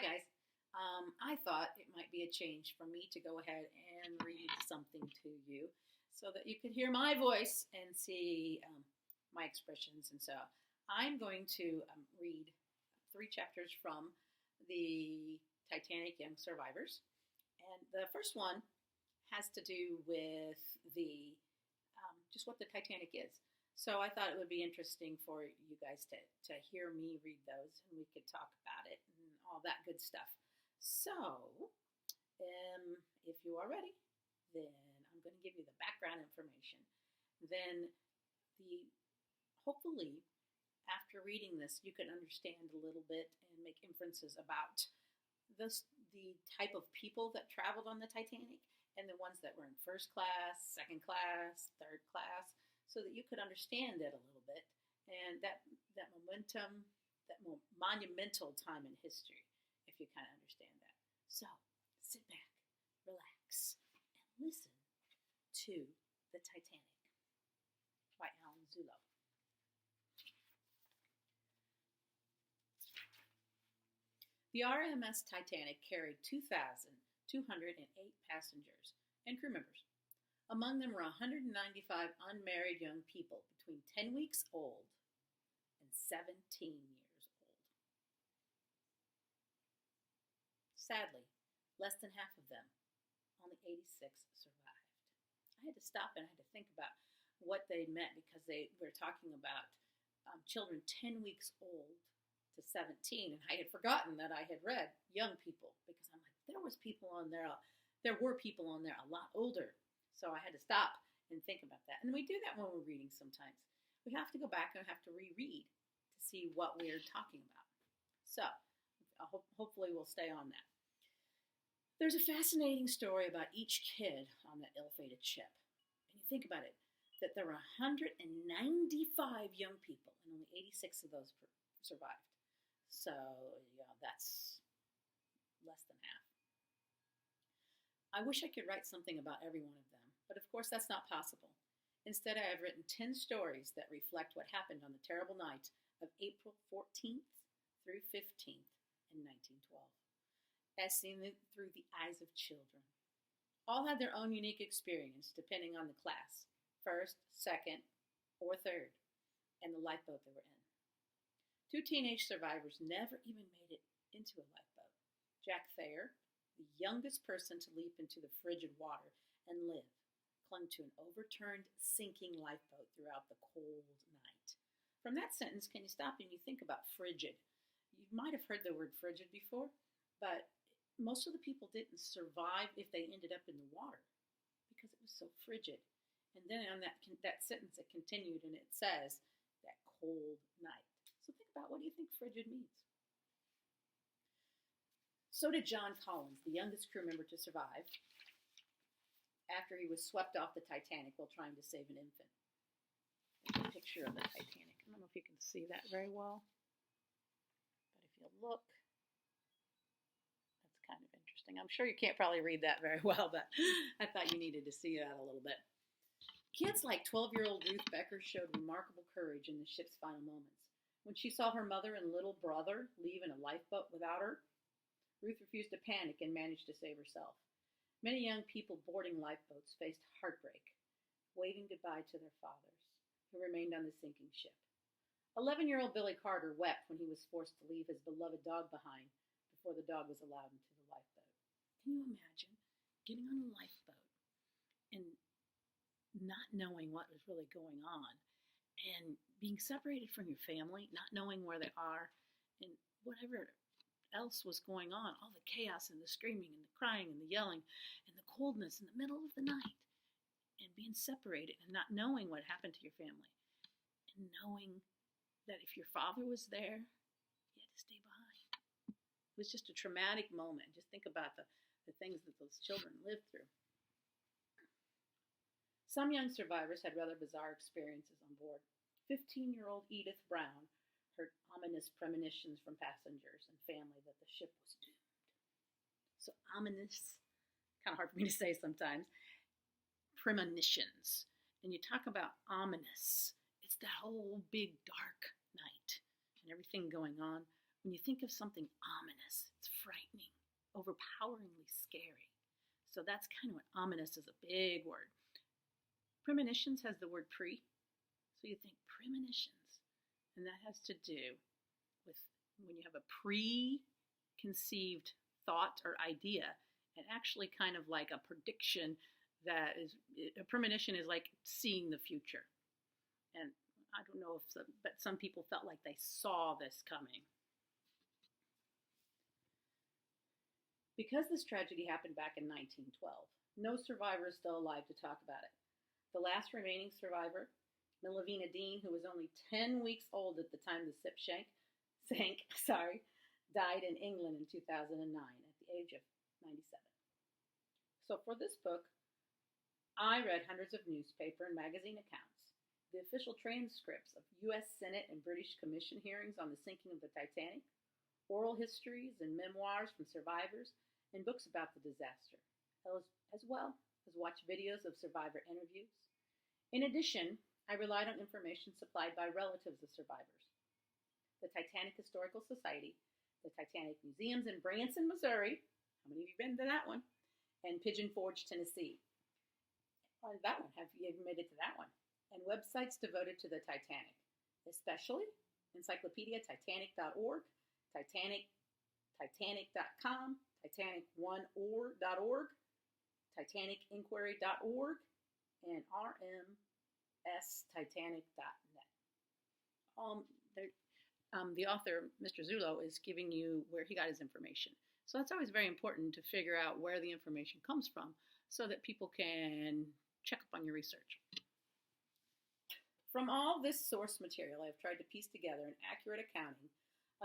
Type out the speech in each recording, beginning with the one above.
Hi, guys. I thought it might be a change for me to go ahead and read something to you so that you could hear my voice and see my expressions. And so I'm going to read three chapters from the Titanic Young Survivors. And the first one has to do with the just what the Titanic is. So I thought it would be interesting for you guys to hear me read those, and we could talk about it and all that good stuff. So, if you are ready, then I'm going to give you the background information. Then, hopefully, after reading this, you can understand a little bit and make inferences about the type of people that traveled on the Titanic and the ones that were in first class, second class, third class, so that you could understand it a little bit and that momentum, that monumental time in history, if you kind of understand that. So sit back, relax, and listen to The Titanic by Allan Zullo. The RMS Titanic carried 2,208 passengers and crew members. Among them were 195 unmarried young people between 10 weeks old and 17 years old. Sadly, less than half of them, only 86, survived. I had to stop and I had to think about what they meant because they were talking about children 10 weeks old to 17, and I had forgotten that I had read young people because I'm like, there were people on there a lot older. So I had to stop and think about that. And we do that when we're reading sometimes. We have to go back and have to reread to see what we're talking about. So hopefully we'll stay on that. There's a fascinating story about each kid on that ill-fated ship. And you think about it, that there were 195 young people and only 86 of those survived. So, that's less than half. I wish I could write something about every one of them, but of course that's not possible. Instead, I have written 10 stories that reflect what happened on the terrible night of April 14th through 15th in 1912, as seen through the eyes of children. All had their own unique experience depending on the class, first, second, or third, and the lifeboat they were in. 2 teenage survivors never even made it into a lifeboat. Jack Thayer, the youngest person to leap into the frigid water and live, clung to an overturned, sinking lifeboat throughout the cold night. From that sentence, can you stop and you think about frigid? You might have heard the word frigid before, but most of the people didn't survive if they ended up in the water because it was so frigid. And then on that sentence, it continued and it says, that cold night. So think about, what do you think frigid means? So did John Collins, the youngest crew member to survive, after he was swept off the Titanic while trying to save an infant. There's a picture of the Titanic. I don't know if you can see that very well, but if you look, that's kind of interesting. I'm sure you can't probably read that very well, but I thought you needed to see that a little bit. Kids like 12-year-old Ruth Becker showed remarkable courage in the ship's final moments. When she saw her mother and little brother leave in a lifeboat without her, Ruth refused to panic and managed to save herself. Many young people boarding lifeboats faced heartbreak, waving goodbye to their fathers, who remained on the sinking ship. 11-year-old Billy Carter wept when he was forced to leave his beloved dog behind before the dog was allowed into the lifeboat. Can you imagine getting on a lifeboat and not knowing what was really going on and being separated from your family, not knowing where they are, and whatever else was going on, all the chaos and the screaming and the crying and the yelling and the coldness in the middle of the night, and being separated and not knowing what happened to your family, and knowing that if your father was there, you had to stay behind. It was just a traumatic moment. Just think about the things that those children lived through. Some young survivors had rather bizarre experiences on board. 15-year-old Edith Brown heard ominous premonitions from passengers and family that the ship was doomed. So ominous, kind of hard for me to say sometimes, premonitions. And you talk about ominous, it's that whole big dark night and everything going on. when you think of something ominous, it's frightening, overpoweringly scary. So that's kind of what ominous is, a big word. Premonitions has the word pre. So you think premonitions, and that has to do with when you have a preconceived thought or idea, and actually kind of like a prediction that is, a premonition is like seeing the future. And I don't know but some people felt like they saw this coming. Because this tragedy happened back in 1912, no survivor is still alive to talk about it. The last remaining survivor, Milavina Dean, who was only 10 weeks old at the time the ship sank, died in England in 2009 at the age of 97. So for this book, I read hundreds of newspaper and magazine accounts, the official transcripts of U.S. Senate and British Commission hearings on the sinking of the Titanic, oral histories and memoirs from survivors, and books about the disaster, as well as watched videos of survivor interviews. In addition, I relied on information supplied by relatives of survivors. The Titanic Historical Society, the Titanic Museums in Branson, Missouri, how many of you been to that one? And Pigeon Forge, Tennessee. That one, have you ever made it to that one? And websites devoted to the Titanic, especially encyclopediatitanic.org, Titanic.com, Titanic1or.org, Titanicinquiry.org, and rmstitanic.net. The author, Mr. Zullo, is giving you where he got his information. So it's always very important to figure out where the information comes from so that people can check up on your research. From all this source material, I've tried to piece together an accurate accounting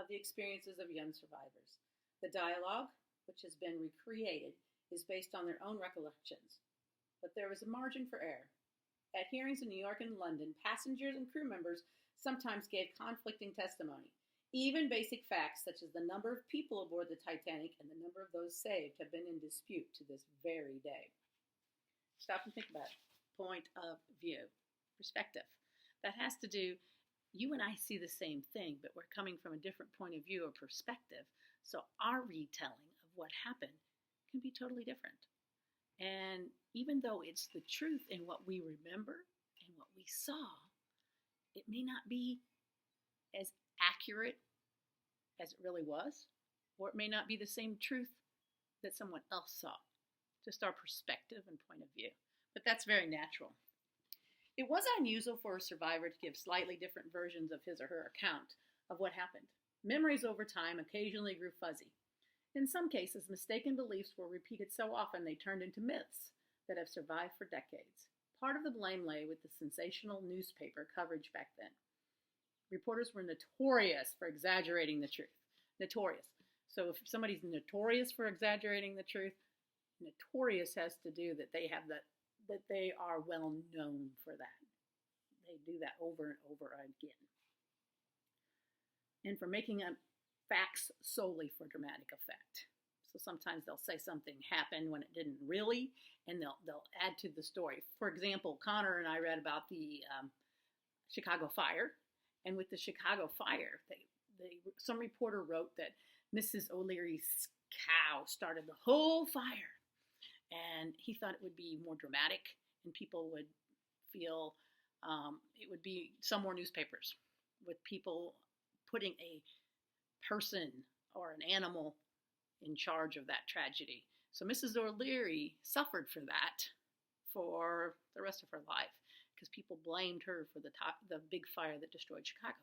of the experiences of young survivors. The dialogue, which has been recreated, is based on their own recollections, but there is a margin for error. At hearings in New York and London, passengers and crew members sometimes gave conflicting testimony. Even basic facts such as the number of people aboard the Titanic and the number of those saved have been in dispute to this very day. Stop and think about it. Point of view. Perspective. That has to do, you and I see the same thing, but we're coming from a different point of view or perspective. So our retelling of what happened can be totally different. And even though it's the truth in what we remember and what we saw, it may not be as accurate as it really was, or it may not be the same truth that someone else saw. Just our perspective and point of view. But that's very natural. It was unusual for a survivor to give slightly different versions of his or her account of what happened. Memories over time occasionally grew fuzzy. In some cases, mistaken beliefs were repeated so often they turned into myths that have survived for decades. Part of the blame lay with the sensational newspaper coverage back then. Reporters were notorious for exaggerating the truth. Notorious. So if somebody's notorious for exaggerating the truth, notorious has to do that they are well known for that. They do that over and over again. And for making up facts solely for dramatic effect. So sometimes they'll say something happened when it didn't really, and they'll add to the story. For example, Connor and I read about the Chicago fire, and with the Chicago fire, some reporter wrote that Mrs. O'Leary's cow started the whole fire, and he thought it would be more dramatic, and people would feel it would be some more newspapers with people putting a person or an animal in charge of that tragedy. So Mrs. O'Leary suffered for that for the rest of her life because people blamed her for the big fire that destroyed Chicago.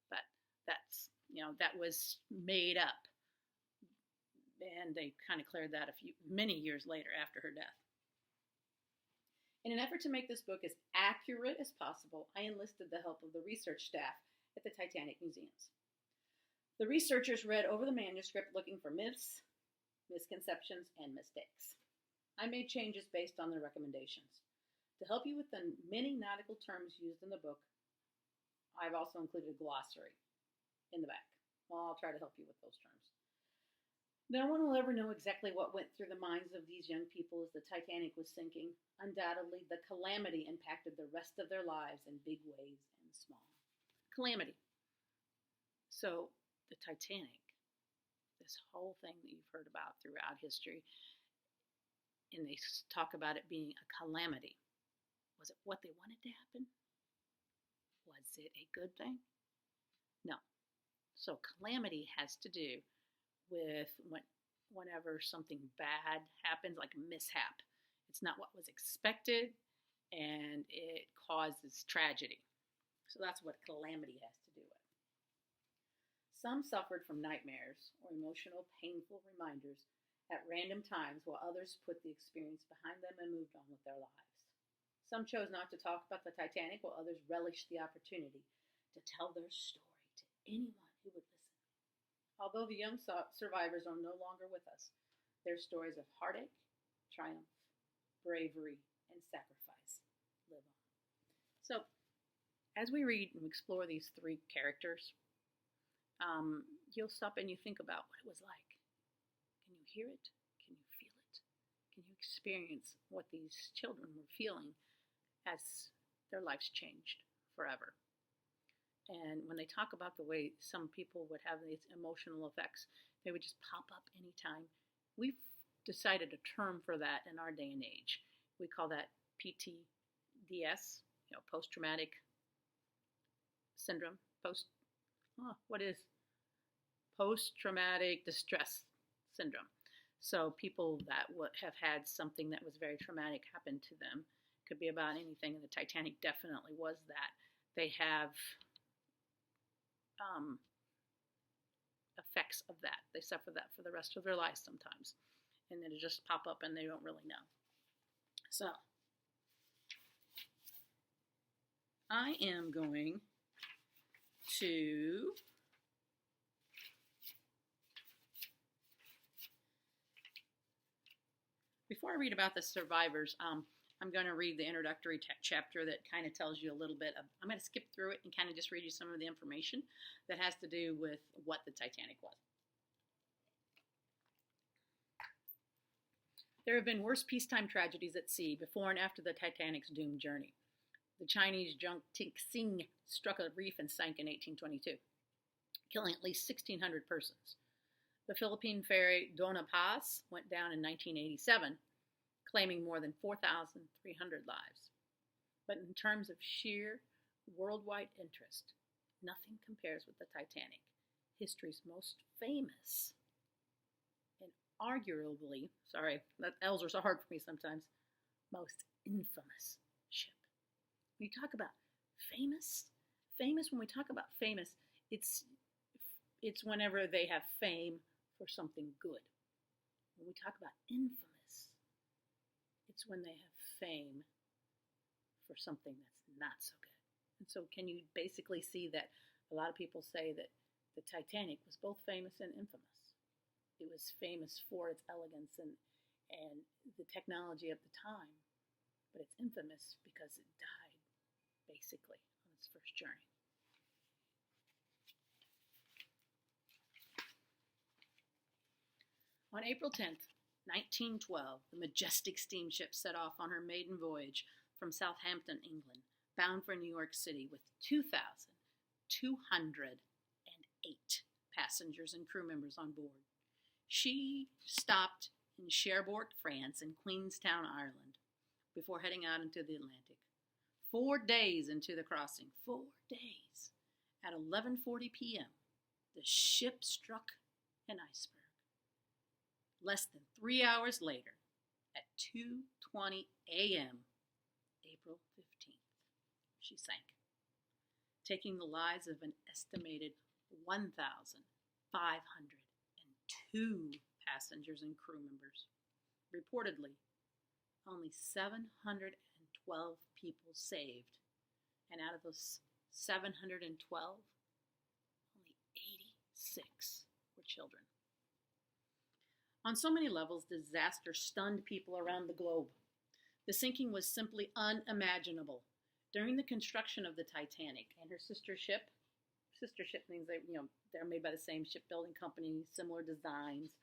But that was made up, and they kind of cleared that many years later after her death. In an effort to make this book as accurate as possible, I enlisted the help of the research staff at the Titanic Museums. The researchers read over the manuscript looking for myths, misconceptions, and mistakes. I made changes based on their recommendations. To help you with the many nautical terms used in the book, I've also included a glossary in the back. Well, I'll try to help you with those terms. No one will ever know exactly what went through the minds of these young people as the Titanic was sinking. Undoubtedly, the calamity impacted the rest of their lives in big ways and small. Calamity. So, the Titanic, this whole thing that you've heard about throughout history, and they talk about it being a calamity. Was it what they wanted to happen? Was it a good thing? No. So calamity has to do with whenever something bad happens, like a mishap. It's not what was expected, and it causes tragedy. So that's what calamity has to do with. Some suffered from nightmares or emotional, painful reminders at random times, while others put the experience behind them and moved on with their lives. Some chose not to talk about the Titanic, while others relished the opportunity to tell their story to anyone who would listen. Although the young survivors are no longer with us, their stories of heartache, triumph, bravery, and sacrifice live on. So, as we read and explore these three characters, you'll stop and you think about what it was like. Can you hear it? Can you feel it? Can you experience what these children were feeling as their lives changed forever? And when they talk about the way some people would have these emotional effects, they would just pop up anytime. We've decided a term for that in our day and age. We call that PTDS, post-traumatic syndrome. Post-traumatic distress syndrome. So people that have had something that was very traumatic happen to them, could be about anything, and the Titanic definitely was that. They have effects of that. They suffer that for the rest of their lives sometimes, and then it just pop up and they don't really know. So I am going to before I read about the survivors, I'm going to read the introductory chapter that kind of tells you a little bit. I'm going to skip through it and kind of just read you some of the information that has to do with what the Titanic was. There have been worse peacetime tragedies at sea before and after the Titanic's doomed journey. The Chinese junk Tixing struck a reef and sank in 1822, killing at least 1,600 persons. The Philippine ferry Dona Paz went down in 1987, claiming more than 4,300 lives. But in terms of sheer worldwide interest, nothing compares with the Titanic, history's most famous and arguably, L's are so hard for me sometimes, most infamous ship. When you talk about famous, when we talk about famous, it's whenever they have fame for something good. When we talk about infamous, it's when they have fame for something that's not so good. And so can you basically see that a lot of people say that the Titanic was both famous and infamous. It was famous for its elegance and the technology of the time, but it's infamous because it died basically on its first journey. On April 10th, 1912, the majestic steamship set off on her maiden voyage from Southampton, England, bound for New York City with 2,208 passengers and crew members on board. She stopped in Cherbourg, France, and Queenstown, Ireland, before heading out into the Atlantic. 4 days into the crossing, 4 days, at 11:40 p.m., the ship struck an iceberg. Less than 3 hours later, at 2:20 a.m., April 15th, she sank, taking the lives of an estimated 1,502 passengers and crew members. Reportedly, only 712 people saved, and out of those 712, only 86 were children. On so many levels, disaster stunned people around the globe. The sinking was simply unimaginable. During the construction of the Titanic and her sister ship means they're made by the same shipbuilding company, similar designs.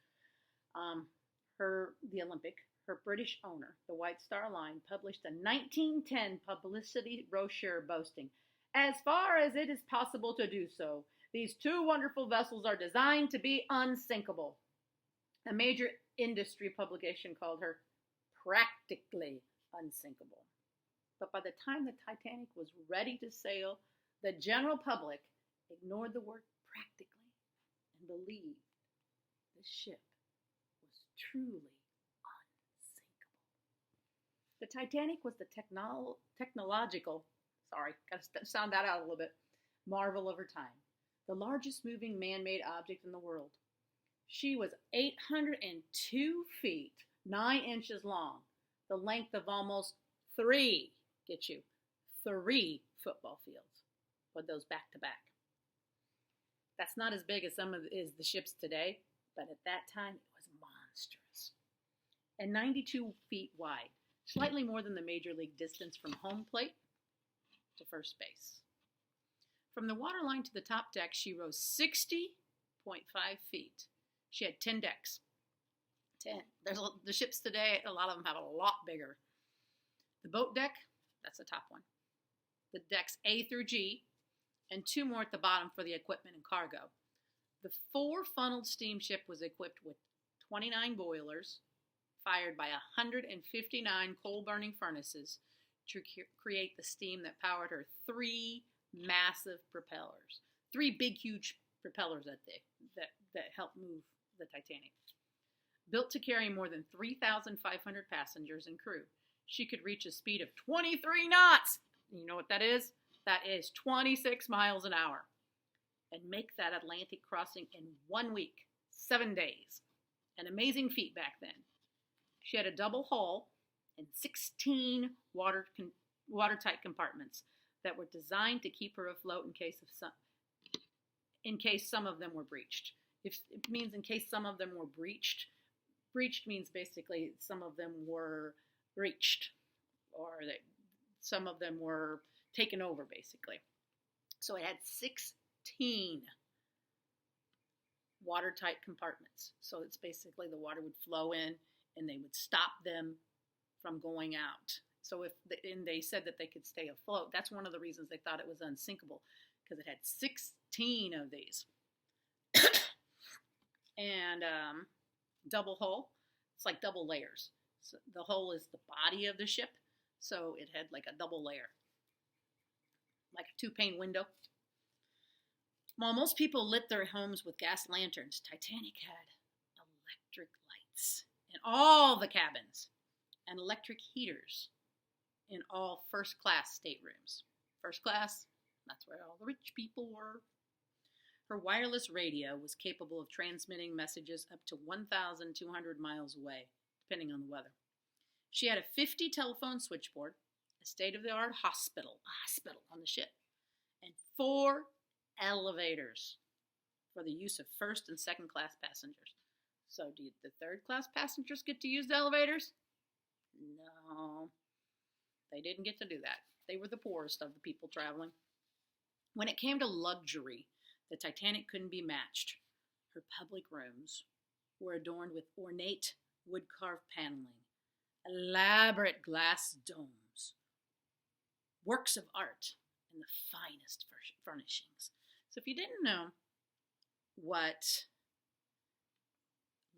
The Olympic, her British owner, the White Star Line, published a 1910 publicity brochure boasting, "As far as it is possible to do so, These two wonderful vessels are designed to be unsinkable. A major industry publication called her practically unsinkable. But by the time the Titanic was ready to sail, the general public ignored the word practically and believed the ship was truly unsinkable. The Titanic was the technological, gotta sound that out a little bit, marvel of her time, the largest moving man-made object in the world. She was 802 feet, 9 inches long, the length of almost 3 football fields. Put those back to back. That's not as big as some of the ships today, but at that time it was monstrous. And 92 feet wide, slightly more than the major league distance from home plate to first base. From the waterline to the top deck, she rose 60.5 feet. She had 10 decks. 10. The ships today, a lot of them have a lot bigger. The boat deck, that's the top one. The decks A through G, and 2 more at the bottom for the equipment and cargo. The 4-funneled steamship was equipped with 29 boilers, fired by 159 coal-burning furnaces to create the steam that powered her 3 massive propellers. 3 big, huge propellers that helped move the Titanic. Built to carry more than 3,500 passengers and crew, she could reach a speed of 23 knots. You know what that is? That is 26 miles an hour. And make that Atlantic crossing in 1 week, 7 days. An amazing feat back then. She had a double hull and 16 watertight compartments that were designed to keep her afloat in case some of them were breached. It means in case some of them were breached. Breached means basically some of them were breached, or that some of them were taken over, basically. So it had 16 watertight compartments. So it's basically the water would flow in and they would stop them from going out. So and they said that they could stay afloat. That's one of the reasons they thought it was unsinkable, because it had 16 of these. And double hull, it's like double layers. So the hull is the body of the ship, so it had like a double layer, like a 2-pane window. While most people lit their homes with gas lanterns, Titanic had electric lights in all the cabins and electric heaters in all first-class staterooms. First class, that's where all the rich people were. Her wireless radio was capable of transmitting messages up to 1,200 miles away, depending on the weather. She had a 50 telephone switchboard, a state-of-the-art hospital on the ship, and 4 elevators for the use of first and second class passengers. So do the third class passengers get to use the elevators? No, they didn't get to do that. They were the poorest of the people traveling. When it came to luxury, the Titanic couldn't be matched. Her public rooms were adorned with ornate wood-carved paneling, elaborate glass domes, works of art, and the finest furnishings. So if you didn't know what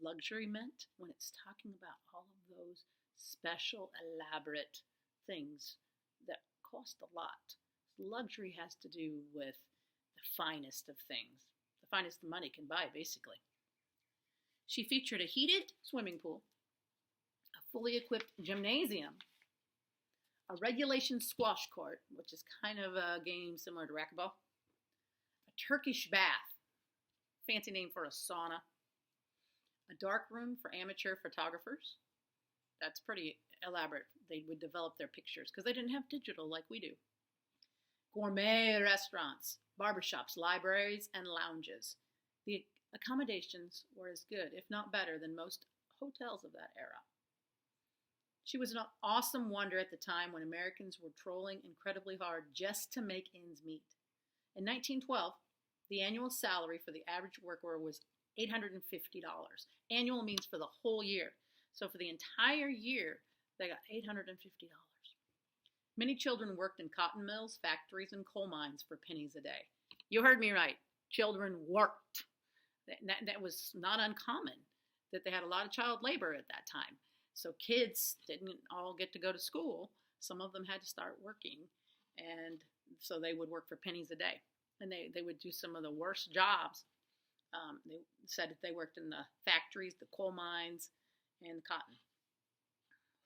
luxury meant when it's talking about all of those special, elaborate things that cost a lot, luxury has to do with the finest of things, the finest the money can buy, basically. She featured a heated swimming pool, a fully equipped gymnasium, a regulation squash court, which is kind of a game similar to racquetball, a Turkish bath, fancy name for a sauna, a dark room for amateur photographers. That's pretty elaborate. They would develop their pictures because they didn't have digital like we do. Gourmet restaurants, barbershops, libraries, and lounges. The accommodations were as good, if not better, than most hotels of that era. She was an awesome wonder at the time when Americans were trolling incredibly hard just to make ends meet. In 1912, the annual salary for the average worker was $850. Annual means for the whole year. So for the entire year, they got $850. Many children worked in cotton mills, factories, and coal mines for pennies a day. You heard me right. children worked. That was not uncommon, that they had a lot of child labor at that time. So kids didn't all get to go to school. Some of them had to start working, and so they would work for pennies a day. And they would do some of the worst jobs. They said that they worked in the factories, the coal mines, and cotton.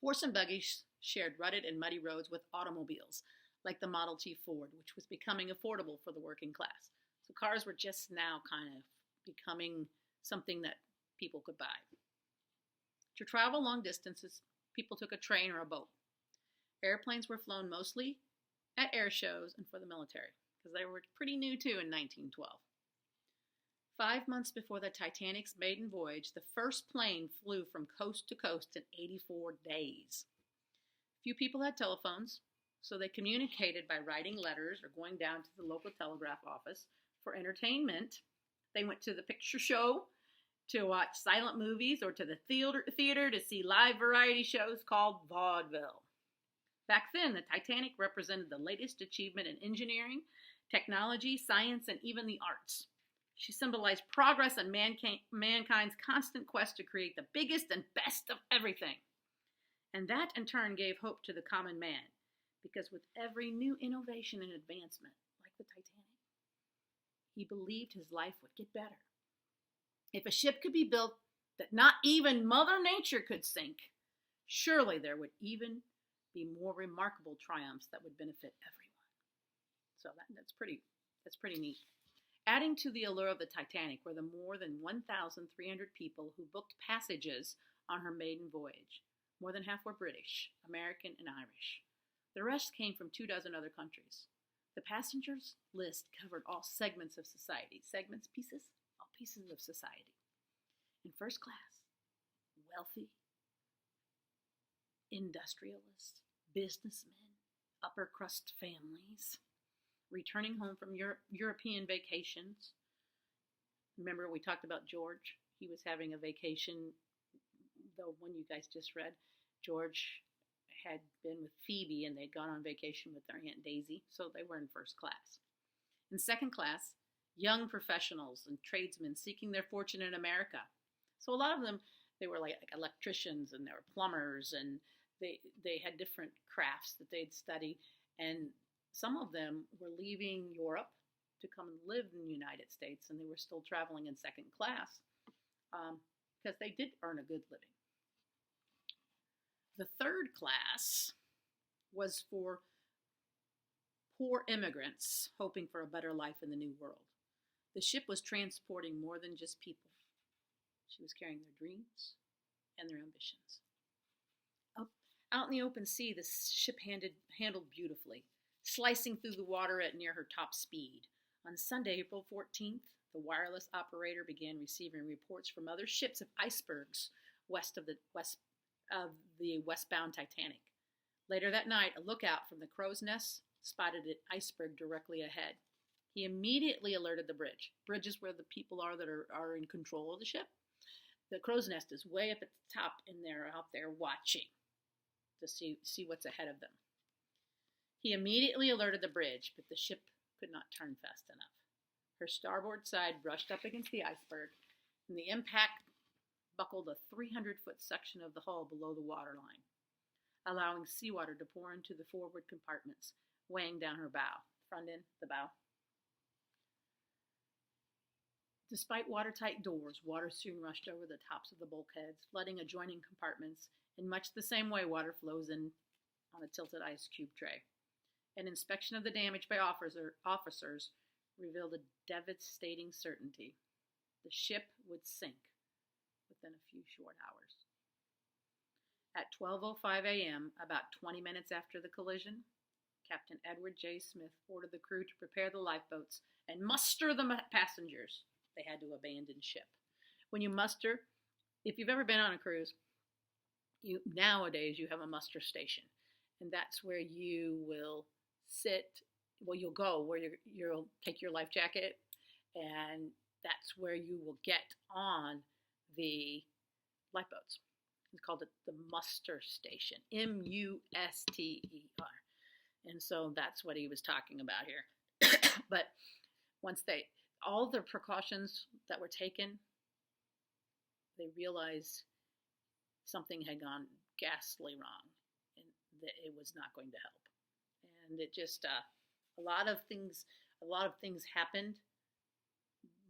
Horse and buggies shared rutted and muddy roads with automobiles, like the Model T Ford, which was becoming affordable for the working class. So cars were just now kind of becoming something that people could buy. To travel long distances, people took a train or a boat. Airplanes were flown mostly at air shows and for the military, because they were pretty new too in 1912. 5 months before the Titanic's maiden voyage, the first plane flew from coast to coast in 84 days. Few people had telephones, so they communicated by writing letters or going down to the local telegraph office. For entertainment, they went to the picture show to watch silent movies or to the theater to see live variety shows called vaudeville. Back then, the Titanic represented the latest achievement in engineering, technology, science, and even the arts. She symbolized progress and mankind's constant quest to create the biggest and best of everything. And that, in turn, gave hope to the common man, because with every new innovation and advancement, like the Titanic, he believed his life would get better. If a ship could be built that not even Mother Nature could sink, surely there would even be more remarkable triumphs that would benefit everyone. So that's pretty neat. Adding to the allure of the Titanic were the more than 1,300 people who booked passages on her maiden voyage. More than half were British, American, and Irish. The rest came from 24 other countries. The passengers list covered all segments of society. Segments, pieces? All pieces of society. In first class, wealthy, industrialists, businessmen, upper crust families, returning home from European vacations. Remember we talked about George? He was having a vacation, the one you guys just read. George had been with Phoebe and they'd gone on vacation with their Aunt Daisy, so they were in first class. In second class, young professionals and tradesmen seeking their fortune in America. So a lot of them, they were like electricians and they were plumbers, and they had different crafts that they'd study, and some of them were leaving Europe to come and live in the United States, and they were still traveling in second class because they did earn a good living. The third class was for poor immigrants hoping for a better life in the New World. The ship was transporting more than just people. She was carrying their dreams and their ambitions. Out in the open sea, the ship handled beautifully, slicing through the water at near her top speed. On Sunday, April 14th, the wireless operator began receiving reports from other ships of icebergs west of the westbound Titanic. Later that night, a lookout from the crow's nest spotted an iceberg directly ahead. He immediately alerted the bridge. Bridge is where the people are that are in control of the ship. The crow's nest is way up at the top, and they're out there watching to see what's ahead of them. He immediately alerted the bridge, but the ship could not turn fast enough. Her starboard side brushed up against the iceberg, and the impact buckled a 300-foot section of the hull below the waterline, allowing seawater to pour into the forward compartments, weighing down her bow. Front end, the bow. Despite watertight doors, water soon rushed over the tops of the bulkheads, flooding adjoining compartments in much the same way water flows in on a tilted ice cube tray. An inspection of the damage by officers revealed a devastating certainty. The ship would sink within a few short hours. At 12:05 a.m., about 20 minutes after the collision, Captain Edward J. Smith ordered the crew to prepare the lifeboats and muster the passengers. They had to abandon ship. When you muster, if you've ever been on a cruise, nowadays you have a muster station, and that's where you will sit. Well, you'll go where you'll take your life jacket, and that's where you will get on the lifeboats. It's called the muster station, muster. And so that's what he was talking about here. But once all the precautions that were taken, they realized something had gone ghastly wrong and that it was not going to help. And it just, a lot of things happened.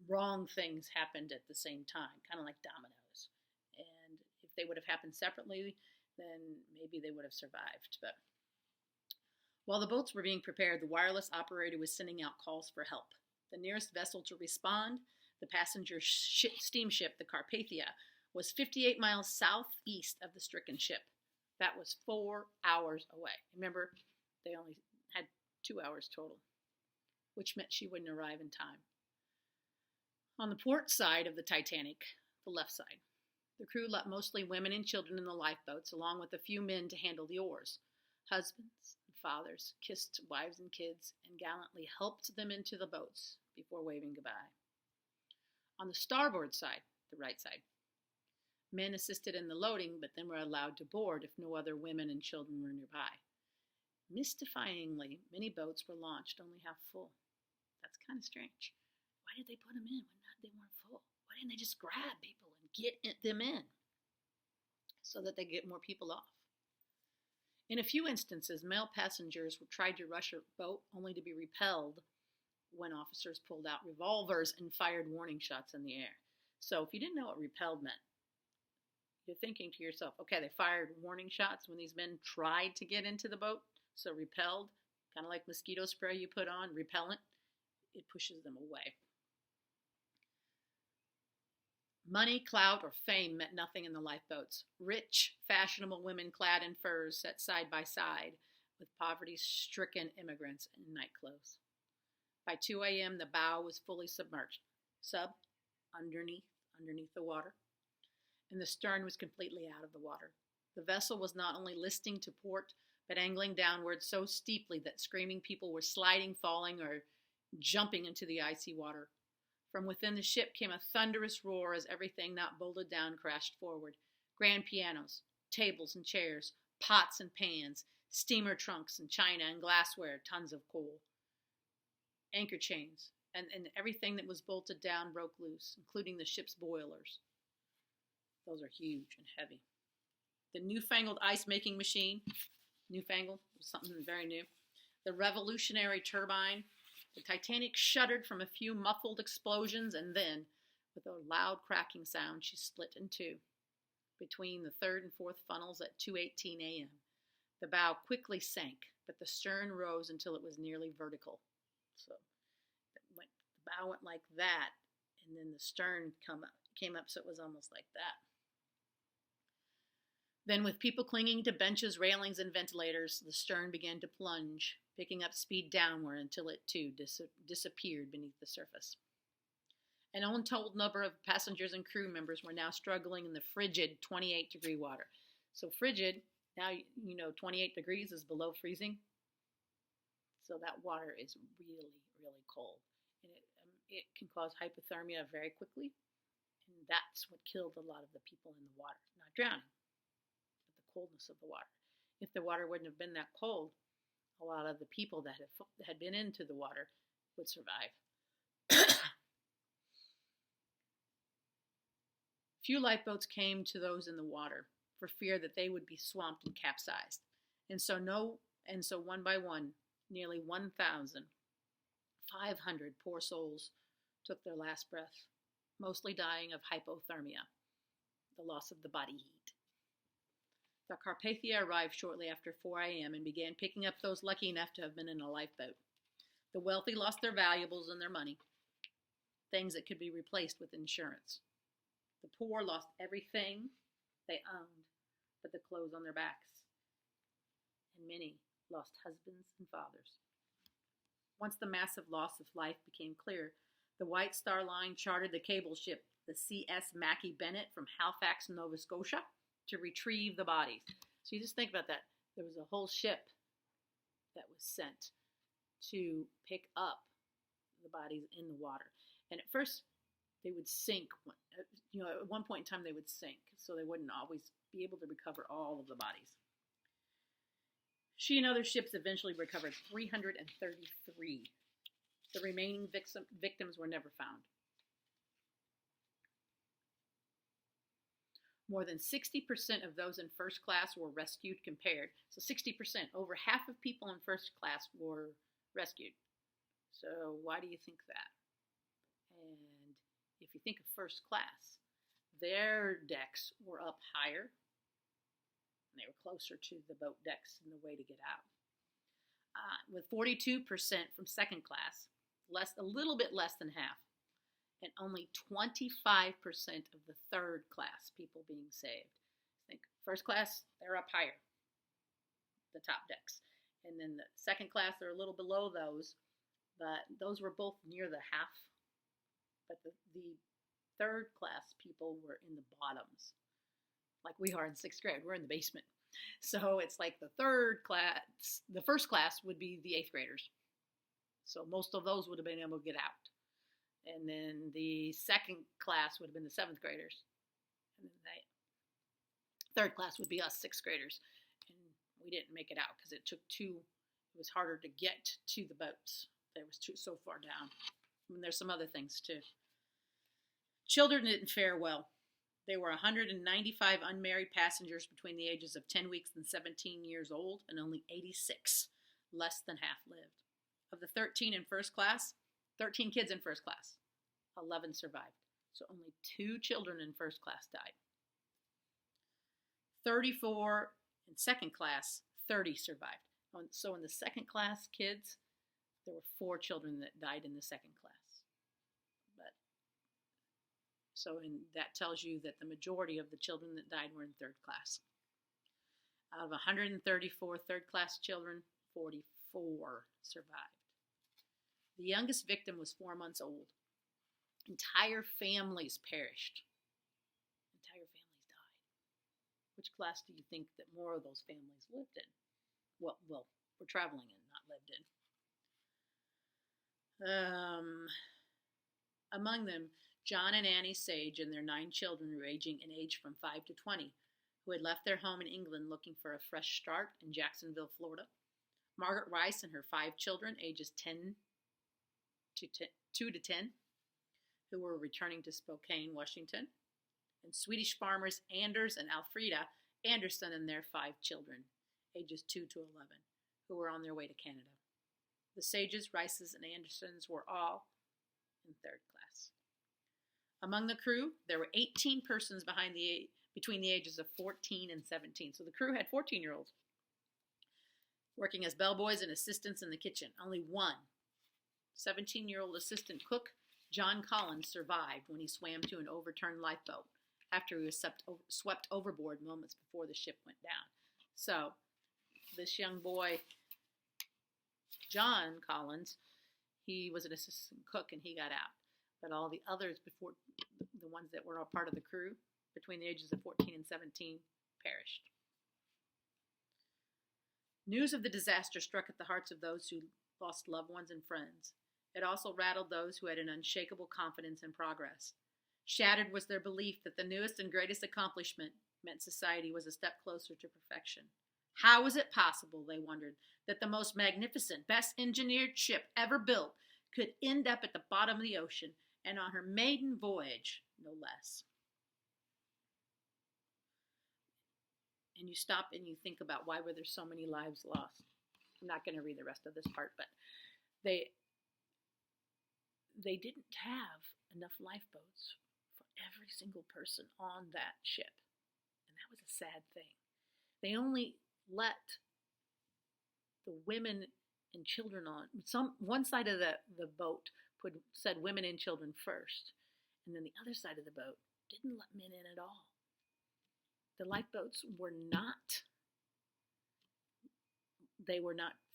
Wrong things happened at the same time, kind of like dominoes. And if they would have happened separately, then maybe they would have survived. But while the boats were being prepared, the wireless operator was sending out calls for help. The nearest vessel to respond, the passenger steamship, the Carpathia, was 58 miles southeast of the stricken ship. That was 4 hours away. Remember, they only had 2 hours total, which meant she wouldn't arrive in time. On the port side of the Titanic, the left side, the crew left mostly women and children in the lifeboats, along with a few men to handle the oars. Husbands and fathers kissed wives and kids and gallantly helped them into the boats before waving goodbye. On the starboard side, the right side, men assisted in the loading, but then were allowed to board if no other women and children were nearby. Mystifyingly, many boats were launched only half full. That's kind of strange. Why did they put them in when they weren't full? Why didn't they just grab people and get them in so that they get more people off? In a few instances, male passengers tried to rush a boat only to be repelled when officers pulled out revolvers and fired warning shots in the air. So if you didn't know what repelled meant, you're thinking to yourself, okay, they fired warning shots when these men tried to get into the boat. So repelled, kind of like mosquito spray you put on, repellent, it pushes them away. Money, clout, or fame meant nothing in the lifeboats. Rich, fashionable women clad in furs sat side by side with poverty-stricken immigrants in night clothes. By 2 a.m., the bow was fully submerged. Underneath the water. And the stern was completely out of the water. The vessel was not only listing to port, but angling downward so steeply that screaming people were sliding, falling, or jumping into the icy water. From within the ship came a thunderous roar as everything not bolted down crashed forward. Grand pianos, tables and chairs, pots and pans, steamer trunks and china and glassware, tons of coal. Anchor chains, and everything that was bolted down broke loose, including the ship's boilers. Those are huge and heavy. The newfangled ice-making machine, newfangled, was something very new. The revolutionary turbine. The Titanic shuddered from a few muffled explosions, and then, with a loud cracking sound, she split in two. Between the third and fourth funnels at 2:18 a.m., the bow quickly sank, but the stern rose until it was nearly vertical. So the bow went like that, and then the stern came up, so it was almost like that. Then, with people clinging to benches, railings, and ventilators, the stern began to plunge, picking up speed downward until it, too, disappeared beneath the surface. An untold number of passengers and crew members were now struggling in the frigid 28-degree water. So frigid, now you know 28 degrees is below freezing. So that water is really, really cold. And it can cause hypothermia very quickly. And that's what killed a lot of the people in the water. Not drowning, coldness of the water. If the water wouldn't have been that cold, a lot of the people that had been into the water would survive. Few lifeboats came to those in the water for fear that they would be swamped and capsized. And so one by one, nearly 1,500 poor souls took their last breath, mostly dying of hypothermia, the loss of the body heat. The Carpathia arrived shortly after 4 a.m. and began picking up those lucky enough to have been in a lifeboat. The wealthy lost their valuables and their money, things that could be replaced with insurance. The poor lost everything they owned but the clothes on their backs. And many lost husbands and fathers. Once the massive loss of life became clear, the White Star Line chartered the cable ship, the C.S. Mackey Bennett, from Halifax, Nova Scotia, to retrieve the bodies. So you just think about that. There was a whole ship that was sent to pick up the bodies in the water. And at first, they would sink. At one point in time, they would sink, so they wouldn't always be able to recover all of the bodies. She and other ships eventually recovered 333 The remaining victims were never found. More than 60% of those in first class were rescued compared. So 60%, over half of people in first class were rescued. So why do you think that? And if you think of first class, their decks were up higher, and they were closer to the boat decks and the way to get out. With 42% from second class, a little bit less than half, and only 25% of the third class people being saved. Think first class, they're up higher, the top decks. And then the second class, they're a little below those, but those were both near the half. But the third class people were in the bottoms, like we are in sixth grade. We're in the basement. So it's like the first class would be the eighth graders. So most of those would have been able to get out. And then the second class would have been the seventh graders. And then the third class would be us sixth graders. And we didn't make it out because it was harder to get to the boats. They was so far down. And there's some other things too. Children didn't fare well. There were 195 unmarried passengers between the ages of 10 weeks and 17 years old, and only 86, less than half, lived. Of the 13 kids in first class, 11 survived. So only 2 children in first class died. 34 in second class, 30 survived. So in the second class kids, there were 4 children that died in the second class. That tells you that the majority of the children that died were in third class. Out of 134 third class children, 44 survived. The youngest victim was 4 months old. Entire families perished. Entire families died. Which class do you think that more of those families lived in? Well, we're traveling in, not lived in. Among them, John and Annie Sage and their 9 children ranging in age from 5 to 20, who had left their home in England looking for a fresh start in Jacksonville, Florida. Margaret Rice and her 5 children, ages 2 to 10, who were returning to Spokane, Washington. And Swedish farmers Anders and Alfreda Anderson and their 5 children, ages 2 to 11, who were on their way to Canada. The Sages, Rices, and Andersons were all in third class. Among the crew, there were 18 persons between the ages of 14 and 17. So the crew had 14-year-olds working as bellboys and assistants in the kitchen. Only one 17-year-old assistant cook, John Collins, survived when he swam to an overturned lifeboat after he was swept overboard moments before the ship went down. So this young boy, John Collins, he was an assistant cook and he got out. But all the others, before the ones that were a part of the crew, between the ages of 14 and 17, perished. News of the disaster struck at the hearts of those who lost loved ones and friends. It also rattled those who had an unshakable confidence in progress. Shattered was their belief that the newest and greatest accomplishment meant society was a step closer to perfection. How was it possible, they wondered, that the most magnificent, best engineered ship ever built could end up at the bottom of the ocean, and on her maiden voyage, no less. And you stop and you think about why were there so many lives lost. I'm not going to read the rest of this part, but they didn't have enough lifeboats for every single person on that ship. And that was a sad thing. They only let the women and children on. One side of the boat said women and children first, and then the other side of the boat didn't let men in at all. The lifeboats were not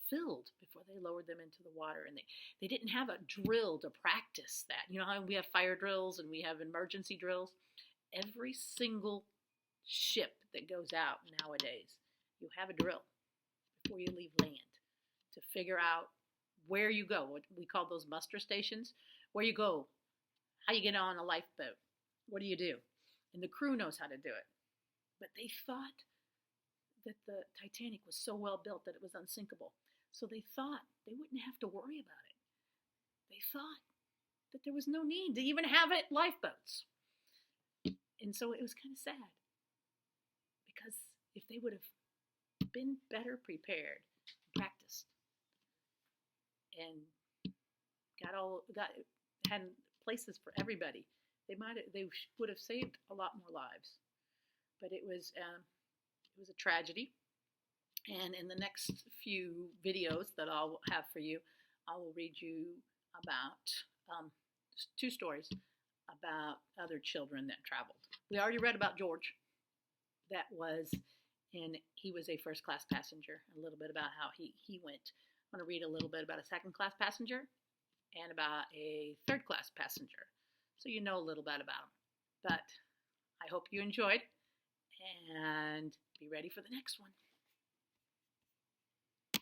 filled before they lowered them into the water, and they didn't have a drill to practice that. You know how we have fire drills and we have emergency drills? Every single ship that goes out nowadays, you have a drill before you leave land to figure out where you go. What we call those muster stations. Where you go, how you get on a lifeboat, what do you do? And the crew knows how to do it. But they thought that the Titanic was so well built that it was unsinkable. So they thought they wouldn't have to worry about it. they thought that there was no need to even have lifeboats. And so it was kind of sad, because if they would have been better prepared, practiced, and had places for everybody, they would have saved a lot more lives. But it was a tragedy. And in the next few videos that I'll have for you, I will read you about 2 stories about other children that traveled. We already read about George. He was a first-class passenger. A little bit about how he went. I'm going to read a little bit about a second-class passenger and about a third-class passenger, so you know a little bit about them. But I hope you enjoyed, and be ready for the next one.